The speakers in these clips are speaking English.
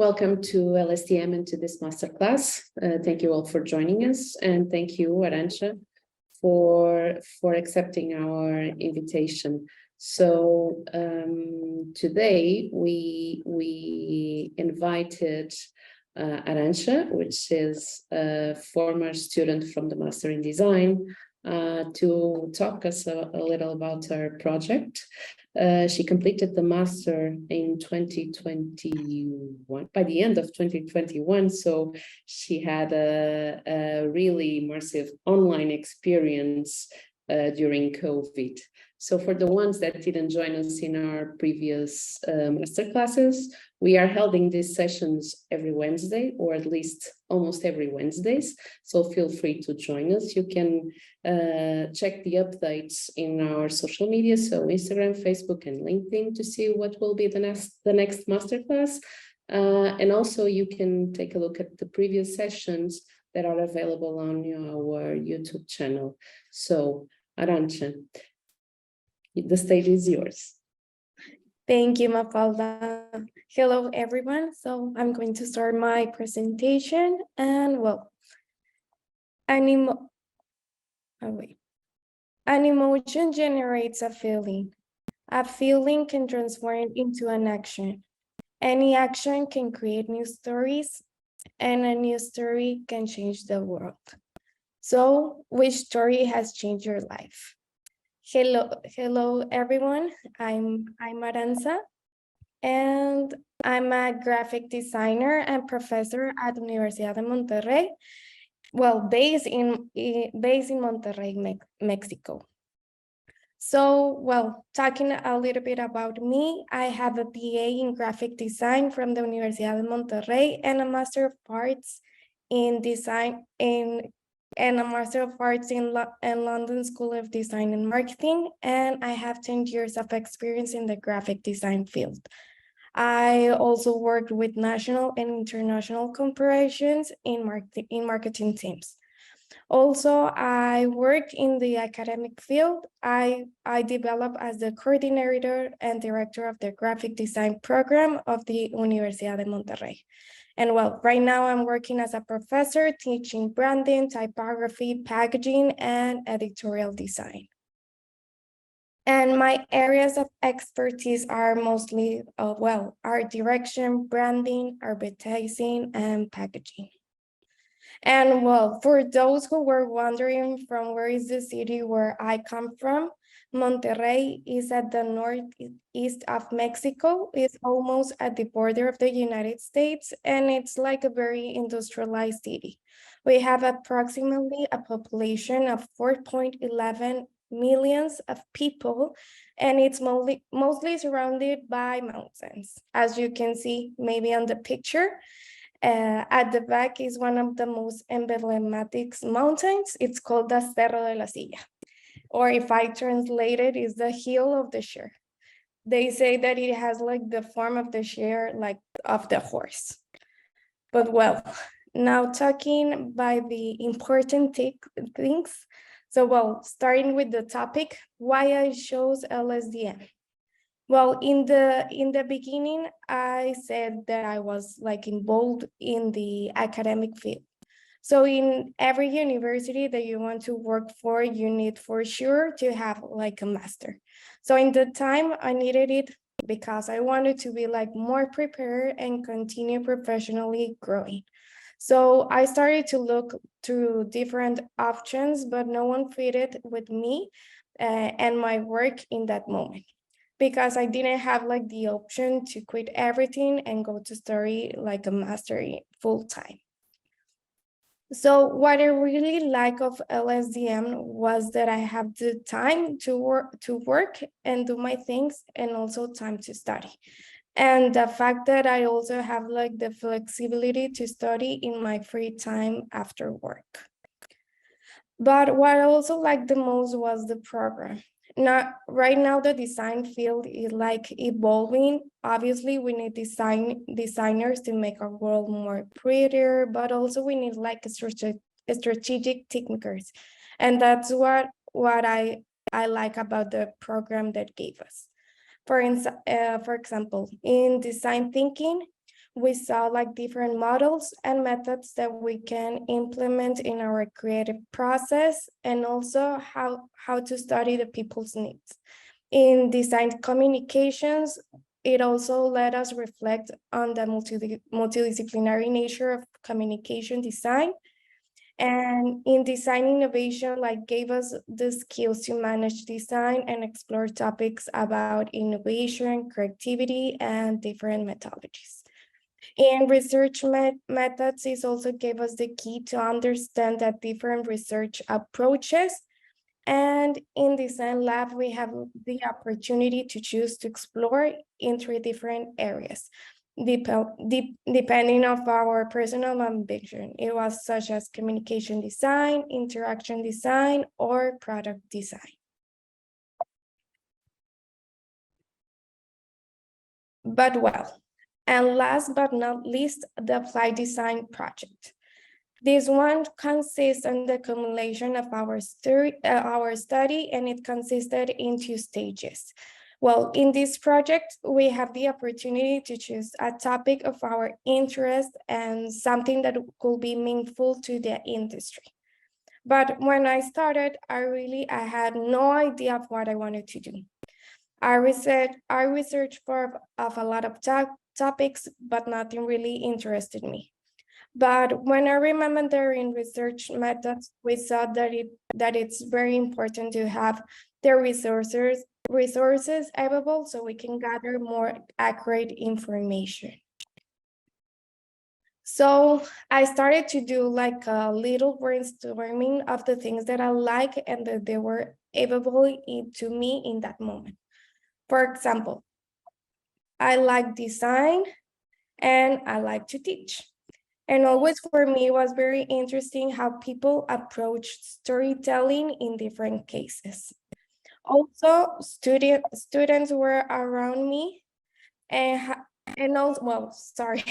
Welcome to LSDM and to this masterclass. Thank you all for joining us, and thank you, Arantxa, for accepting our invitation. So today we invited Arantxa, which is a former student from the Master in Design, to talk us a little about her project. She completed the master in 2021, by the end of 2021. So she had a really immersive online experience during COVID. So for the ones that didn't join us in our previous master classes, we are holding these sessions every Wednesday, or at least almost every Wednesdays. So feel free to join us. You can check the updates in our social media, so Instagram, Facebook, and LinkedIn, to see what will be the next masterclass. And also you can take a look at the previous sessions that are available on our YouTube channel. So Arantxa, the stage is yours. Thank you, Mafalda. Hello, everyone. So I'm going to start my presentation. And well, an emotion generates a feeling. A feeling can transform into an action. Any action can create new stories, and a new story can change the world. So, which story has changed your life? Hello, everyone. I'm Arantxa, and I'm a graphic designer and professor at Universidad de Monterrey. Well, based in Monterrey, Mexico. So, well, talking a little bit about me, I have a BA in graphic design from the Universidad de Monterrey and a Master of Arts in Design and a Master of Arts in London School of Design and Marketing, and I have 10 years of experience in the graphic design field. I also worked with national and international corporations in marketing teams. Also, I work in the academic field. I develop as the coordinator and director of the graphic design program of the Universidad de Monterrey. And well, right now I'm working as a professor teaching branding, typography, packaging, and editorial design. And my areas of expertise are mostly, art direction, branding, advertising, and packaging. And well, for those who were wondering from where is the city where I come from, Monterrey is at the northeast of Mexico. It's almost at the border of the United States, and it's like a very industrialized city. We have approximately a population of 4.11 millions of people, and it's mostly surrounded by mountains. As you can see, maybe on the picture, at the back is one of the most emblematic mountains. It's called the Cerro de la Silla, or if I translate it, is the hill of the share. They say that it has like the form of the share, like of the horse. But well, now talking by the important things. So well, starting with the topic, why I chose LSDM. Well, in the beginning, I said that I was like involved in the academic field. So in every university that you want to work for, you need for sure to have like a master. So in the time I needed it because I wanted to be like more prepared and continue professionally growing. So I started to look through different options, but no one fitted with me and my work in that moment, because I didn't have like the option to quit everything and go to study like a master full time. So what I really like of LSDM was that I have the time to work and do my things, and also time to study. And the fact that I also have like the flexibility to study in my free time after work. But what I also liked the most was the program. Right now, the design field is like evolving. Obviously, we need designers to make our world more prettier, but also we need like strategic thinkers. And that's what I like about the program that gave us. For example, in design thinking, we saw like different models and methods that we can implement in our creative process, and also how to study the people's needs. In design communications, it also let us reflect on the multidisciplinary nature of communication design. And in design innovation, like gave us the skills to manage design and explore topics about innovation, creativity, and different methodologies. In research methods, it also gave us the key to understand that different research approaches. And in design lab, we have the opportunity to choose to explore in 3 different areas, depending on our personal ambition. It was such as communication design, interaction design, or product design. But well, and last but not least, the applied design project. This one consists in the accumulation of our study, and it consisted in 2 stages. Well, in this project, we have the opportunity to choose a topic of our interest and something that could be meaningful to the industry. But when I started, I had no idea of what I wanted to do. I researched for a lot of topics, but nothing really interested me. But when I remember there in research methods, we saw that it's very important to have the resources available so we can gather more accurate information. So I started to do like a little brainstorming of the things that I like and that they were available to me in that moment. For example, I like design and I like to teach. And always for me, it was very interesting how people approach storytelling in different cases. Also, students were around me and also, well, sorry,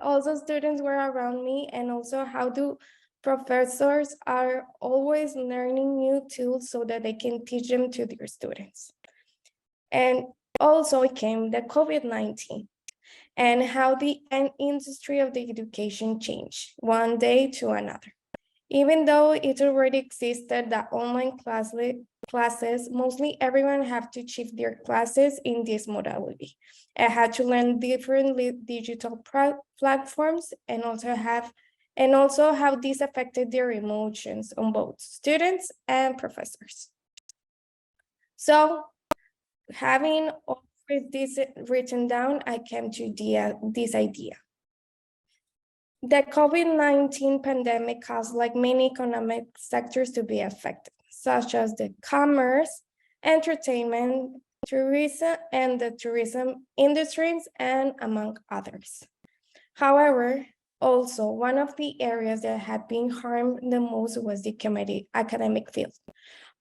also students were around me, and also how do professors are always learning new tools so that they can teach them to their students. And also it came the COVID-19. And how the industry of the education changed one day to another. Even though it already existed, that online classes, mostly everyone have to shift their classes in this modality. I had to learn different digital platforms and also how this affected their emotions on both students and professors. So having with this written down, I came to this idea. The COVID-19 pandemic caused like many economic sectors to be affected, such as the commerce, entertainment, tourism, and the tourism industries, and among others. However, also one of the areas that had been harmed the most was the academic field.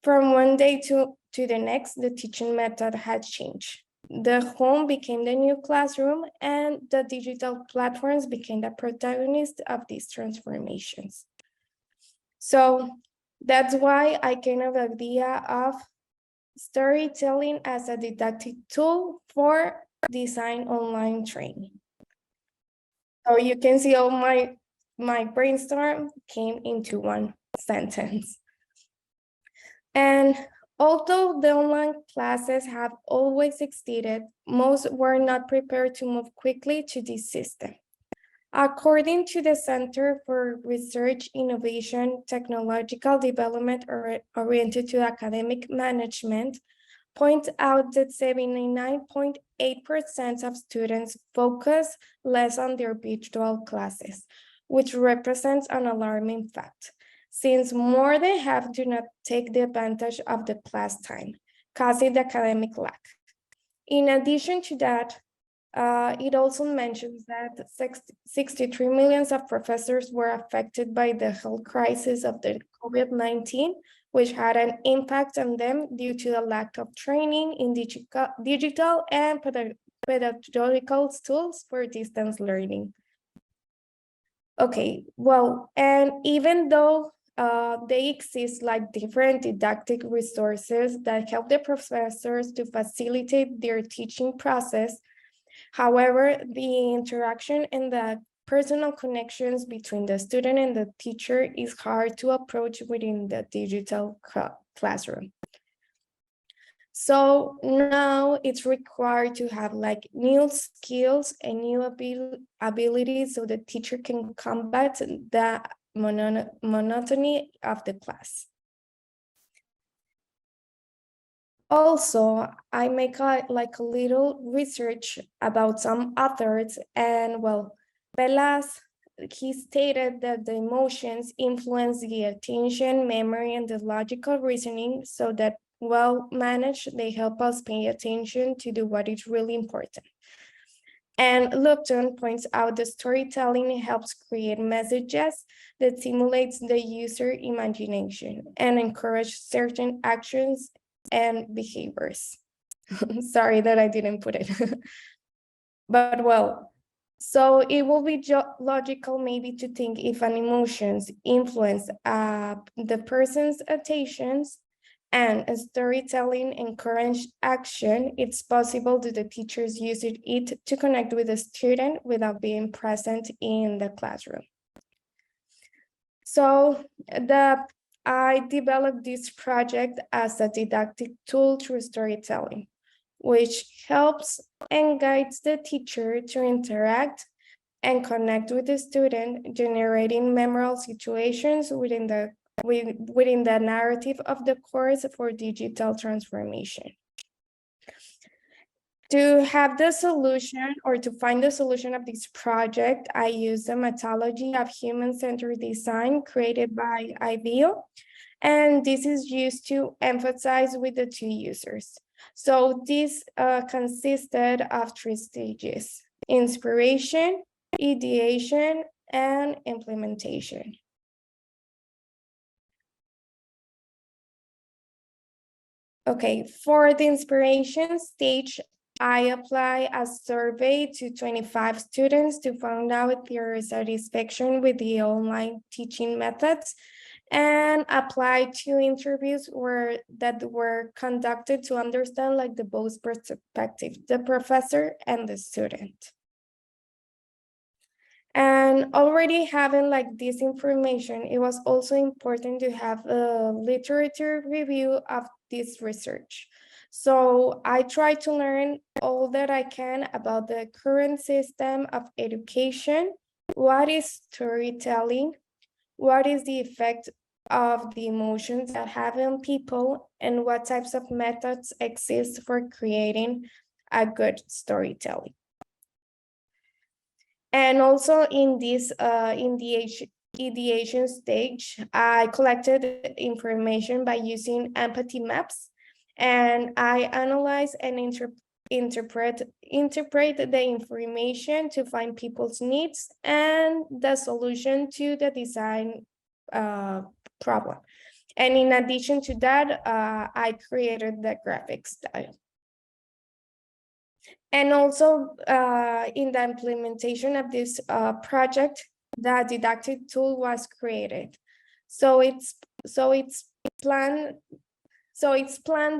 From one day to the next, the teaching method had changed. The home became the new classroom, and the digital platforms became the protagonist of these transformations. So that's why I came up with the idea of storytelling as a didactic tool for design online training. So you can see all my brainstorm came into one sentence. And although the online classes have always existed, most were not prepared to move quickly to this system. According to the Center for Research, Innovation, Technological Development oriented to academic management, point out that 79.8% of students focus less on their virtual classes, which represents an alarming fact, since more than half do not take the advantage of the class time, causing the academic lack. In addition to that, it also mentions that 63 million of professors were affected by the health crisis of the COVID-19, which had an impact on them due to the lack of training in digital and pedagogical tools for distance learning. Okay, well, and even though they exist like different didactic resources that help the professors to facilitate their teaching process, However, the interaction and the personal connections between the student and the teacher is hard to approach within the digital classroom. So now it's required to have like new skills and new abilities so the teacher can combat the monotony of the class. Also, I make a little research about some authors, and well, Velas, he stated that the emotions influence the attention, memory, and the logical reasoning, so that well managed, they help us pay attention to do what is really important. And Lupton points out the storytelling helps create messages that stimulates the user imagination and encourage certain actions and behaviors. Sorry that I didn't put it. But well, so it will be logical maybe to think if an emotions influence the person's attentions and storytelling encourage action, it's possible that the teachers use it to connect with the student without being present in the classroom. So I developed this project as a didactic tool through storytelling, which helps and guides the teacher to interact and connect with the student, generating memorable situations within the narrative of the course for digital transformation. To have the solution or to find the solution of this project, I use the methodology of human-centered design created by IVO, and this is used to emphasize with the two users. So this consisted of 3 stages: inspiration, ideation, and implementation. Okay, for the inspiration stage, I apply a survey to 25 students to find out their satisfaction with the online teaching methods, and apply 2 interviews that were conducted to understand like the both perspective, the professor and the student. And already having like this information, it was also important to have a literature review of this research. So I try to learn all that I can about the current system of education, what is storytelling, what is the effect of the emotions that have in people, and what types of methods exist for creating a good storytelling. And also in this ideation stage, I collected information by using empathy maps, and I analyze and interpret the information to find people's needs and the solution to the design problem. And in addition to that, I created the graphic style. And also in the implementation of this project, the didactic tool was created. So it's planned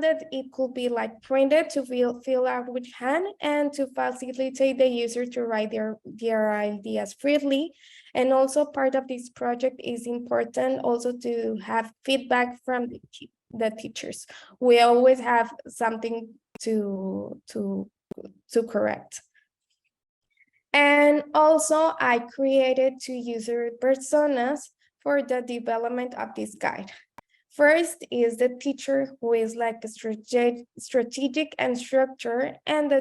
that it could be like printed to fill out with hand and to facilitate the user to write their ideas freely. And also part of this project is important also to have feedback from the teachers. We always have something to correct. And also I created 2 user personas for the development of this guide. First is the teacher, who is like a strategic and structure, and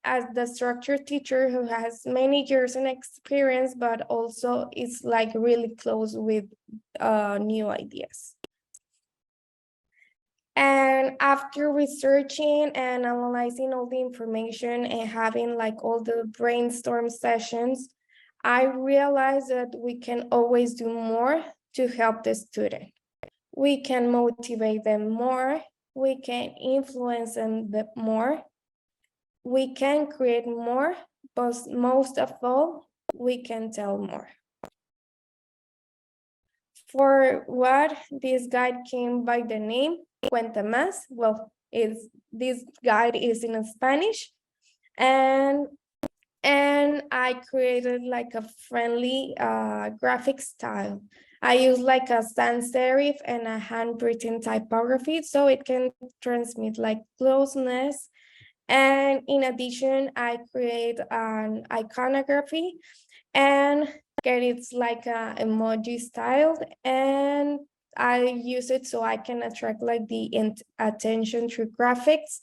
as the structure teacher who has many years in experience, but also is like really close with new ideas. And after researching and analyzing all the information and having like all the brainstorm sessions, I realized that we can always do more to help the student. We can motivate them more, we can influence them more, we can create more, but most of all, we can tell more. For what this guide came by the name Cuenta Más, well, this guide is in Spanish, And I created like a friendly graphic style. I use like a sans serif and a handwritten typography so it can transmit like closeness. And in addition, I create an iconography and get it's like a emoji style, and I use it so I can attract like the attention through graphics.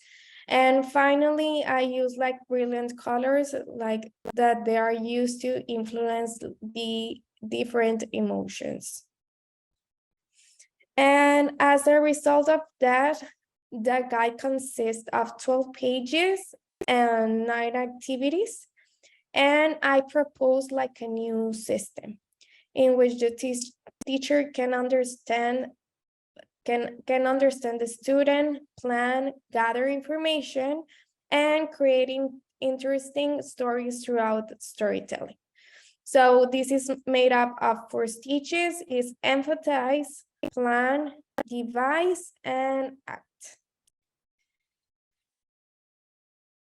And finally, I use like brilliant colors like that they are used to influence the different emotions. And as a result of that, the guide consists of 12 pages and 9 activities. And I propose like a new system in which the teacher can understand the student, plan, gather information, and creating interesting stories throughout storytelling. So this is made up of 4 stages: is empathize, plan, devise, and act.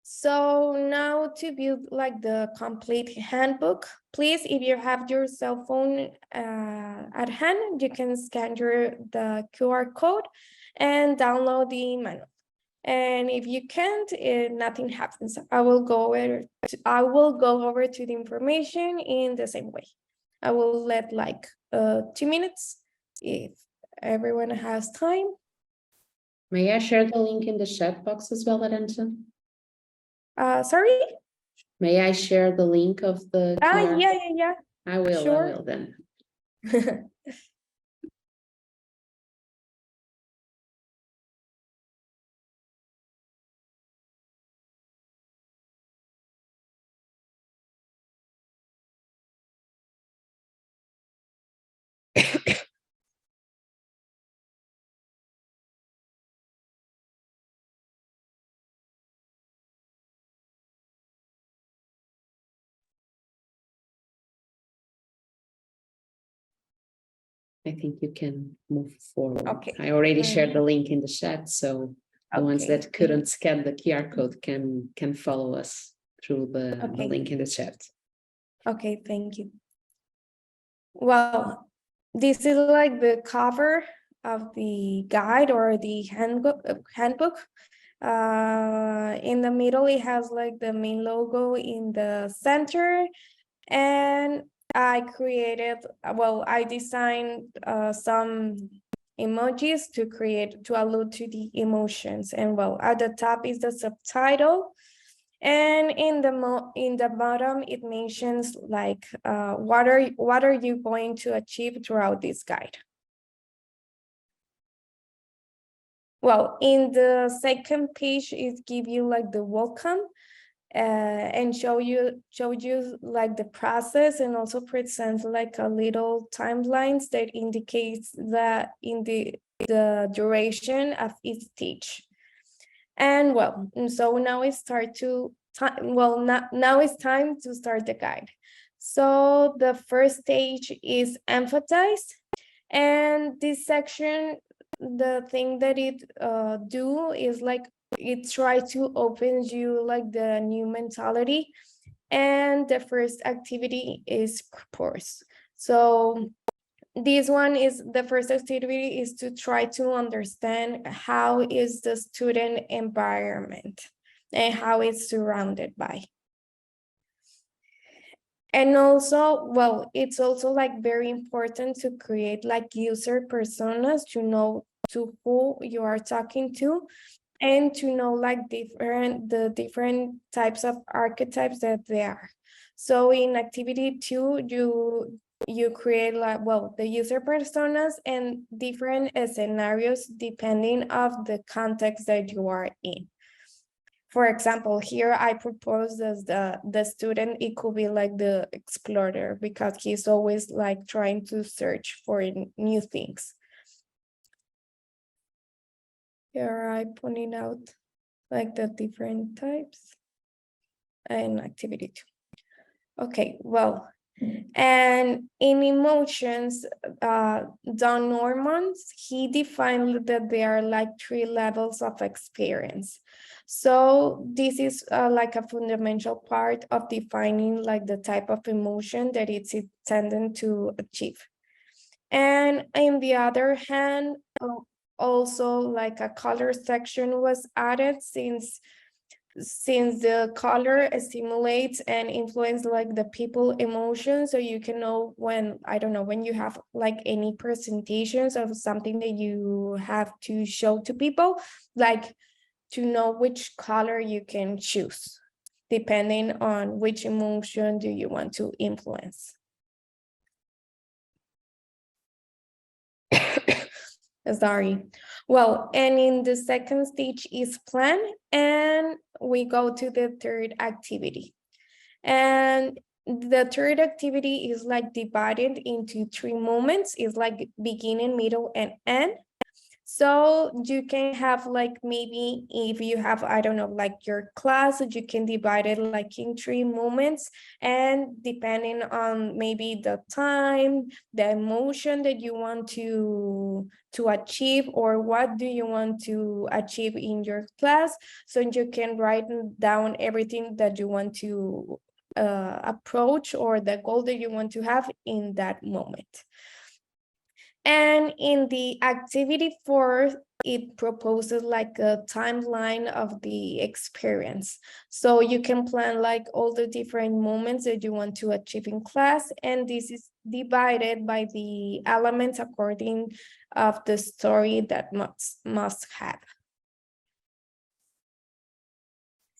So now to build like the complete handbook, please, if you have your cell phone at hand, you can scan the QR code and download the manual. And if you can't, nothing happens. I will go over to the information in the same way. I will let like 2 minutes if everyone has time. May I share the link in the chat box as well, Arantxa? Sorry? May I share the link of the QR? Yeah. I will, Sure. I will then. I think you can move forward. Okay. I already shared the link in the chat, so the ones Okay. that couldn't scan the QR code can follow us through the link in the chat. Okay, thank you. Well, this is like the cover of the guide or the handbook. In the middle, it has like the main logo in the center, and I designed some emojis to allude to the emotions. And well, at the top is the subtitle. And in the bottom, it mentions like what are you going to achieve throughout this guide. Well, in the second page, it gives you like the welcome and show you like the process, and also presents like a little timelines that indicates that in the duration of each stage. And well, so now it's now it's time to start the guide. So the first stage is empathize, and this section, the thing that it do is like it try to open you like the new mentality, and the first activity is course. So this one is the first activity is to try to understand how is the student environment and how it's surrounded by. And also, well, it's also like very important to create like user personas to know to who you are talking to, and to know like the different types of archetypes that there are. So in activity 2, you create like, well, the user personas and different scenarios depending of the context that you are in. For example, here I propose as the student, it could be like the explorer, because he's always like trying to search for new things. Here I pointing out like the different types and activity 2. Okay, well, And in emotions, Don Norman, he defined that there are like 3 levels of experience. So this is like a fundamental part of defining like the type of emotion that it's intended to achieve. And on the other hand, also like a color section was added since the color stimulates and influence like the people emotions, so you can know when, I don't know, when you have like any presentations of something that you have to show to people, like to know which color you can choose depending on which emotion do you want to influence. Sorry. Well, and in the second stage is plan, and we go to the third activity. And the third activity is like divided into 3 moments. It's like beginning, middle, and end. So you can have like, maybe if you have, I don't know, like your class, you can divide it like in 3 moments, and depending on maybe the time, the emotion that you want to achieve, or what do you want to achieve in your class, so you can write down everything that you want to approach, or the goal that you want to have in that moment. And in the activity 4, it proposes like a timeline of the experience. So you can plan like all the different moments that you want to achieve in class, and this is divided by the elements according of the story that must have.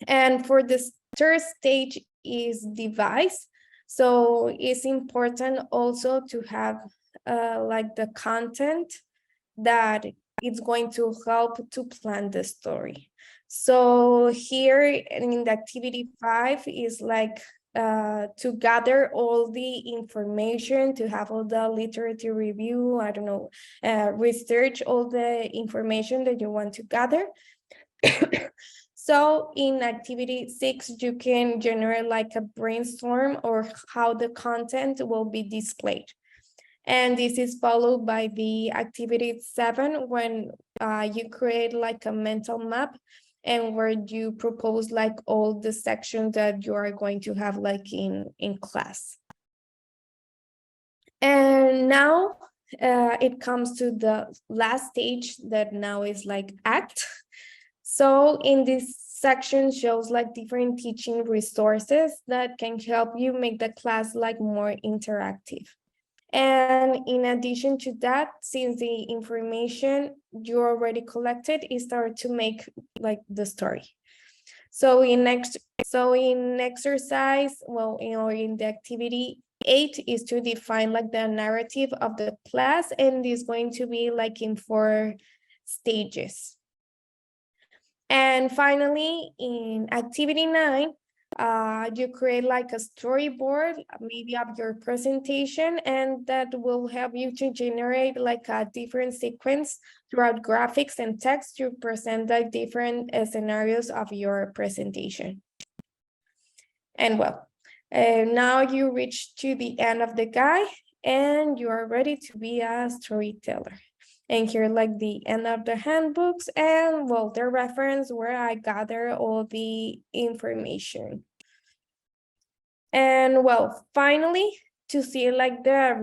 And for the third stage is device. So it's important also to have like the content that it's going to help to plan the story. So here in the activity 5 is like to gather all the information, to have all the literature review, I don't know, research all the information that you want to gather. So in activity 6, you can generate like a brainstorm or how the content will be displayed. And this is followed by the activity 7, when you create like a mental map, and where you propose like all the sections that you are going to have like in class. And now it comes to the last stage, that now is like act. So in this section shows like different teaching resources that can help you make the class like more interactive. And in addition to that, since the information you already collected is start to make like the story. So in exercise, well, in the activity 8 is to define like the narrative of the class, and is going to be like in 4 stages. And finally, in activity 9, you create like a storyboard, maybe of your presentation, and that will help you to generate like a different sequence throughout graphics and text to present like different scenarios of your presentation. And well, now you reach to the end of the guide, and you are ready to be a storyteller. And here like the end of the handbooks, and well, the reference where I gather all the information. And well, finally, to see like the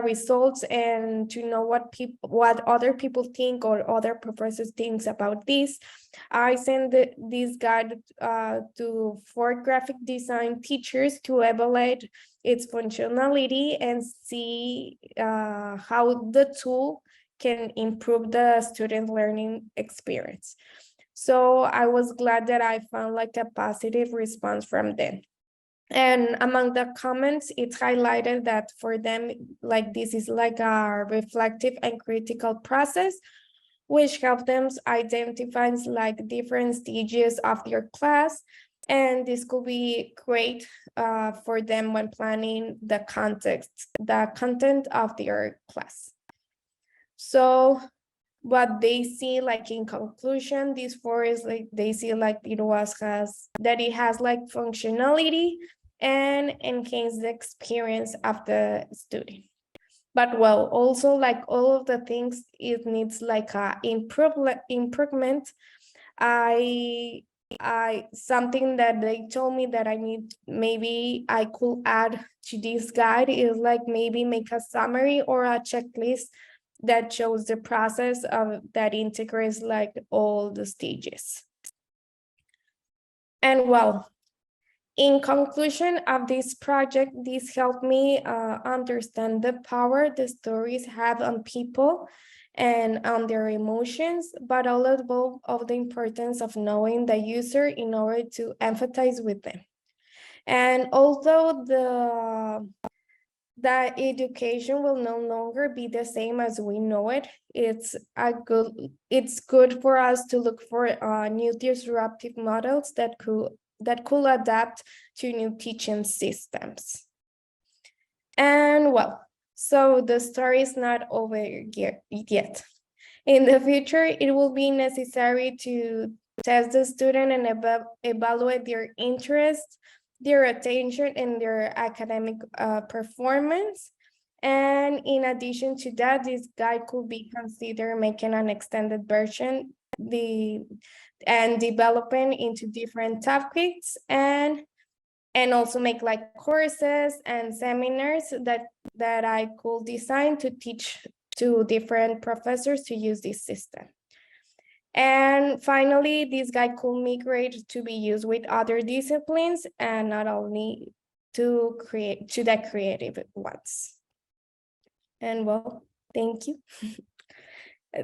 results, and to know what other people think, or other professors thinks about this, I send this guide to 4 graphic design teachers to evaluate its functionality and see how the tool can improve the student learning experience. So I was glad that I found like a positive response from them. And among the comments, it's highlighted that for them, like this is like a reflective and critical process, which helps them identify like different stages of your class. And this could be great for them when planning the content of their class. So what they see, like in conclusion, these 4 is like, they see like it has like functionality, and enhance the experience of the student. But well, also like all of the things, it needs like a improvement. Something that they told me that I need, maybe I could add to this guide is like maybe make a summary or a checklist that shows the process of that integrates like all the stages. And well, in conclusion of this project, this helped me understand the power the stories have on people and on their emotions, but all of the importance of knowing the user in order to empathize with them. And although the education will no longer be the same as we know it, it's good for us to look for new disruptive models that could adapt to new teaching systems. And well, so the story is not over yet. In the future, it will be necessary to test the student and evaluate their interest, their attention, and their academic performance. And in addition to that, this guide could be considered making an extended version and developing into different topics, and also make like courses and seminars that I could design to teach to different professors to use this system. And finally, this guide could migrate to be used with other disciplines and not only to the creative ones. And well, thank you.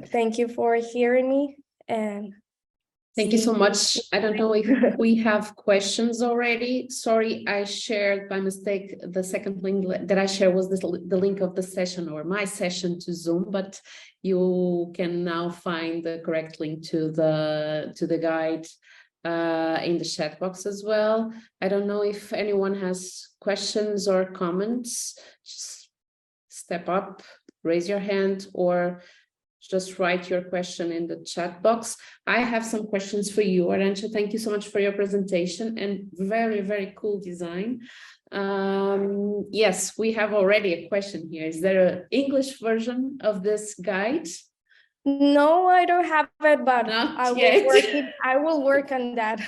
Thank you for hearing me, and thank you so much. I don't know if we have questions already. Sorry, I shared by mistake. The second link that I shared was the link of the session or my session to Zoom, but you can now find the correct link to the guide in the chat box as well. I don't know if anyone has questions or comments. Just step up, raise your hand, or just write your question in the chat box. I have some questions for you, Arantxa. Thank you so much for your presentation and very, very cool design. Yes, we have already a question here. Is there an English version of this guide? No, I don't have it, but I will work on that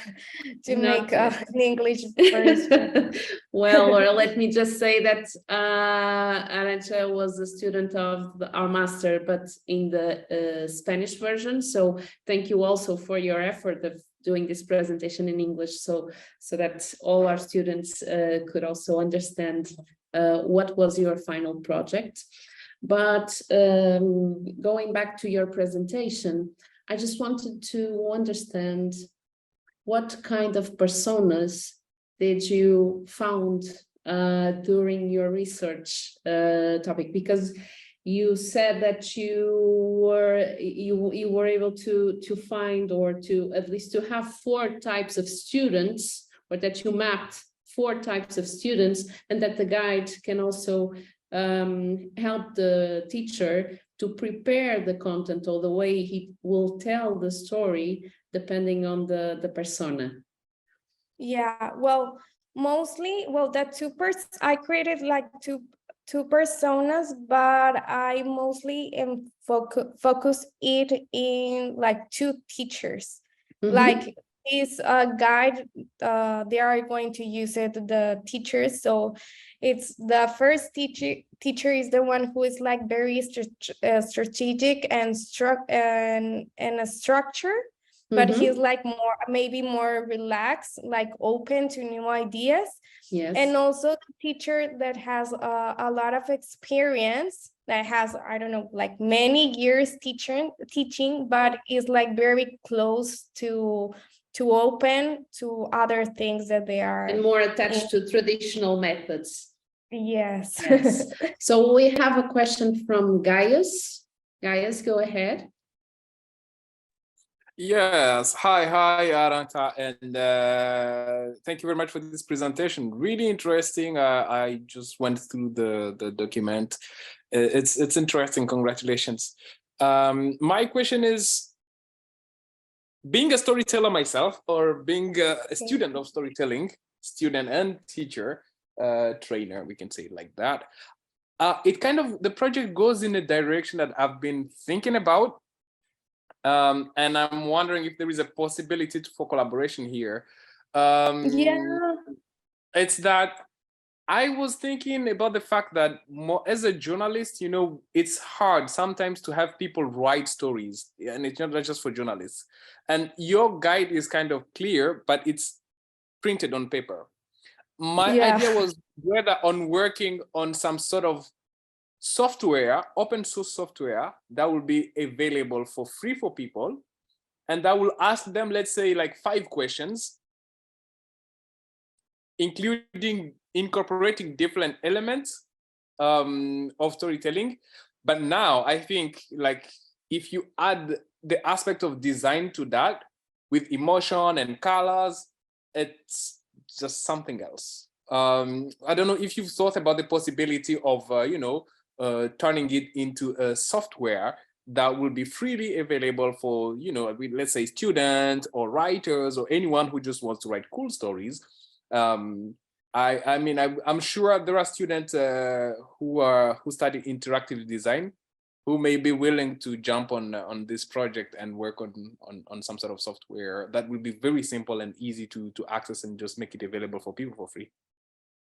to make an English version. Well, or let me just say that Arantxa was a student of our master, but in the Spanish version. So thank you also for your effort of doing this presentation in English, so that all our students could also understand what was your final project. But going back to your presentation, I just wanted to understand what kind of personas did you found during your research topic, because you said that you were able to find, or to at least to have 4 types of students, or that you mapped 4 types of students, and that the guide can also help the teacher to prepare the content or the way he will tell the story depending on the persona. Yeah, well, mostly, well, I created like two personas, but I mostly focus it in like 2 teachers. Mm-hmm. Like this guide, they are going to use it, the teachers. So it's the first teacher is the one who is like very strategic and a structure, but mm-hmm. he's like maybe more relaxed, like open to new ideas. Yes. And also the teacher that has a lot of experience, that has, I don't know, like many years teaching, but is like very close to open to other things that they are. And more attached to traditional methods. Yes. Yes. So we have a question from Gaius. Gaius, go ahead. Yes, hi Arantxa, and thank you very much for this presentation. Really interesting. I just went through the document. It's interesting. Congratulations. My question is, being a storyteller myself, or being a student of storytelling, student and teacher trainer, we can say it like that. The project goes in a direction that I've been thinking about. And I'm wondering if there is a possibility for collaboration here. Yeah. It's that I was thinking about the fact that as a journalist, you know, it's hard sometimes to have people write stories, and it's not just for journalists. And your guide is kind of clear, but it's printed on paper. My idea was whether on working on some sort of software, open source software that will be available for free for people, and that will ask them, let's say, like 5 questions, including incorporating different elements of storytelling. But now I think, like, if you add the aspect of design to that with emotion and colors, it's just something else. I don't know if you've thought about the possibility of, turning it into a software that will be freely available for, let's say students or writers or anyone who just wants to write cool stories. I'm sure there are students who study interactive design who may be willing to jump on this project and work on some sort of software that will be very simple and easy to access and just make it available for people for free.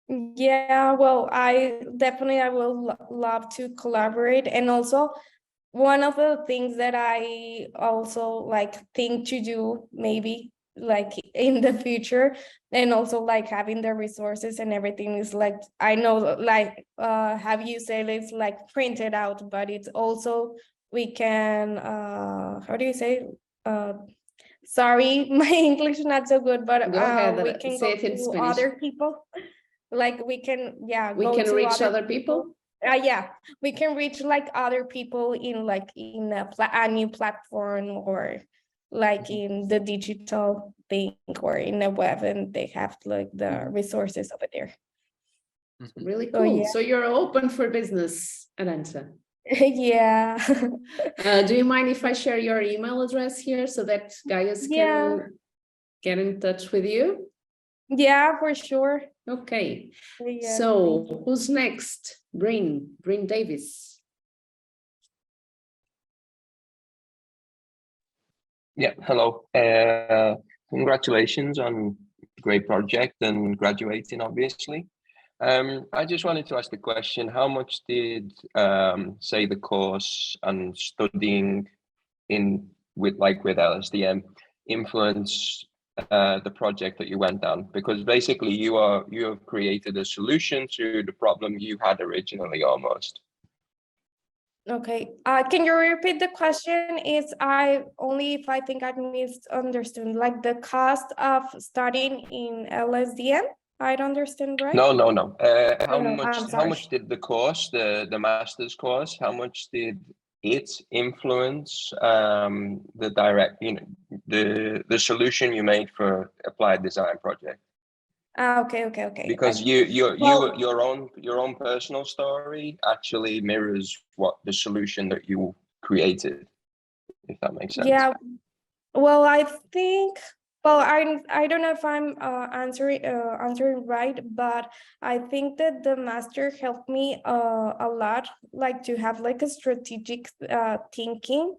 Yeah, well, I will love to collaborate. And also, one of the things that I also like think to do maybe like in the future, and also like having the resources and everything, is like, I know, like have you said it's like printed out, but it's also, we can how do you say, sorry, my English is not so good, but Go ahead, we can say go it in to Spanish. other people. Like we can, We go can to reach other people. Yeah, we can reach like other people in a new platform, or like in the digital thing, or in the web, and they have like the resources over there. Really So, cool. yeah. So you're open for business, Arantxa. Yeah. Do you mind if I share your email address here so that Gaius Yeah. can get in touch with you? Yeah, for sure. Okay. Yeah, So who's next? Bryn Davis. Yeah, hello. Congratulations on a great project and graduating, obviously. I just wanted to ask the question, how much did, say, the course and studying with LSDM influence the project that you went on? Because basically you have created a solution to the problem you had originally, almost. Okay. Can you repeat the question? Is if I think I misunderstood, like the cost of studying in LSDM? I don't understand, right? No. I'm How sorry. much did the course, the master's course, how much did it influence the direct, the solution you made for applied design project? Okay. Because your own personal story actually mirrors what the solution that you created, if that makes sense. Yeah. Well, I think, I don't know if I'm answering right, but I think that the master helped me a lot, like to have like a strategic thinking,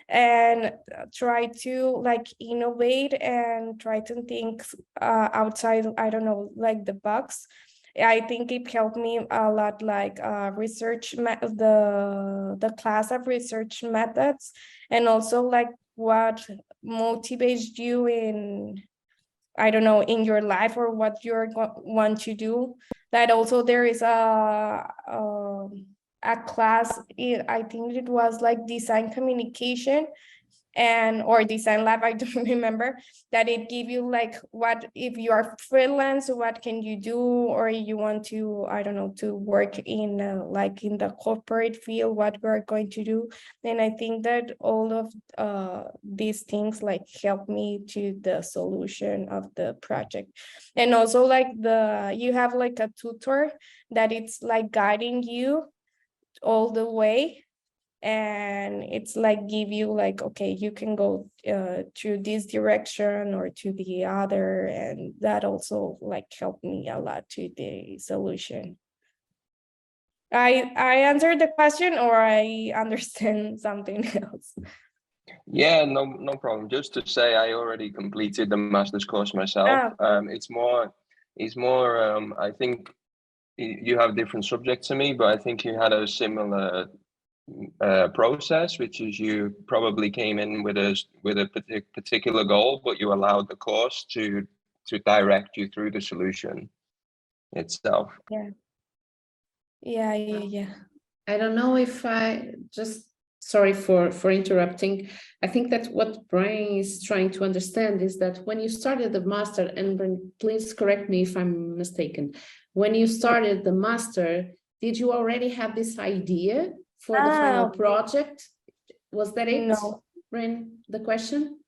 and try to like innovate and try to think outside, I don't know, like the box. I think it helped me a lot, like the class of research methods, and also like what motivates you in, I don't know, in your life, or what you're want to do. That also there is a class, I think it was like design communication or design lab, I don't remember, that it give you like, what if you are freelance, what can you do, or you want to, I don't know, to work in like in the corporate field, what we're going to do. And I think that all of these things like help me to the solution of the project. And also like you have like a tutor that it's like guiding you all the way. and it's like give you like, okay, you can go to this direction or to the other, and that also like helped me a lot to the solution. I answered the question, or I understand something else? Yeah, no problem. Just to say, I already completed the master's course myself. It's more. I think you have different subjects to me, but I think you had a similar process, which is you probably came in with a particular goal, but you allowed the course to direct you through the solution itself. Yeah. I don't know if I just, sorry for interrupting. I think that what Brian is trying to understand is that when you started the master, and please correct me if I'm mistaken, when you started the master, did you already have this idea for the final project? Was that it, No. Brian, the question?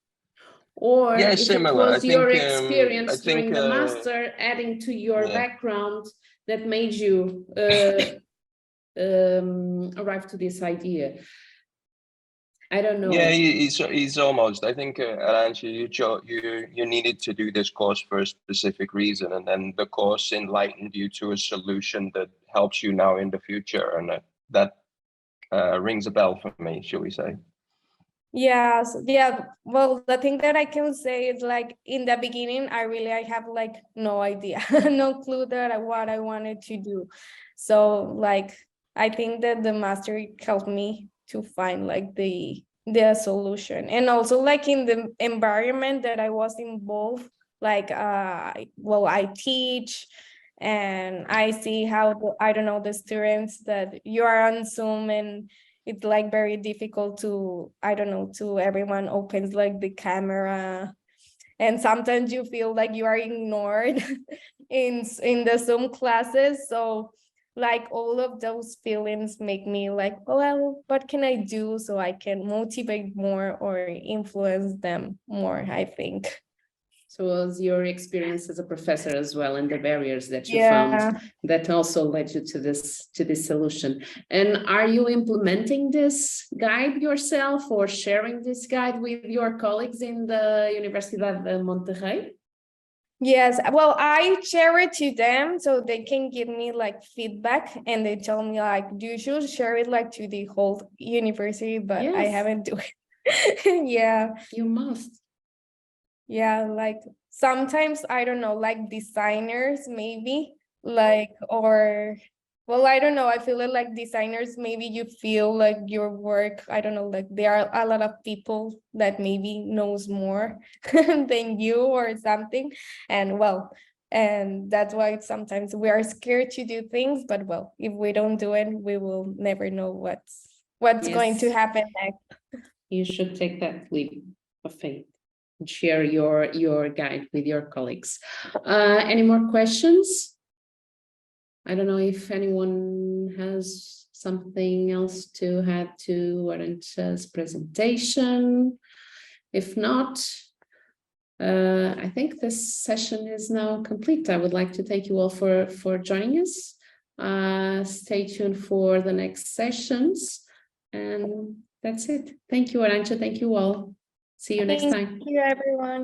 Or Yeah, if similar. it was your experience I think, during the master adding to your background that made you arrive to this idea? I don't know. Yeah, he's almost. I think, Arantxa, you needed to do this course for a specific reason, and then the course enlightened you to a solution that helps you now in the future, and that rings a bell for me, shall we say? Yes, yeah. Well, the thing that I can say is like in the beginning, I have like no idea, no clue that what I wanted to do. So like I think that the master helped me to find like the solution, and also like in the environment that I was involved, like well, I teach and I see how I don't know, the students that you are on Zoom, and it's like very difficult to, I don't know, to everyone opens like the camera, and sometimes you feel like you are ignored in the Zoom classes. So like all of those feelings make me like, oh, well, what can I do so I can motivate more or influence them more, I think. So was your experience as a professor as well, and the barriers that you found that also led you to this solution? And are you implementing this guide yourself or sharing this guide with your colleagues in the Universidad de Monterrey? Yes, well, I share it to them so they can give me like feedback, and they tell me like, you should share it like to the whole university, but I haven't do it. Yeah, you must. Yeah, like sometimes, I don't know, like designers maybe, like, or, well, I don't know, I feel like designers, maybe you feel like your work, I don't know, like there are a lot of people that maybe knows more than you or something. And well, and that's why sometimes we are scared to do things, but well, if we don't do it, we will never know what's going to happen next. You should take that leap of faith and share your guide with your colleagues. Any more questions? I don't know if anyone has something else to add to Arantxa's presentation. If not, I think this session is now complete. I would like to thank you all for joining us. Stay tuned for the next sessions, and that's it. Thank you, Arantxa. Thank you all. See you next time. Thank you, everyone.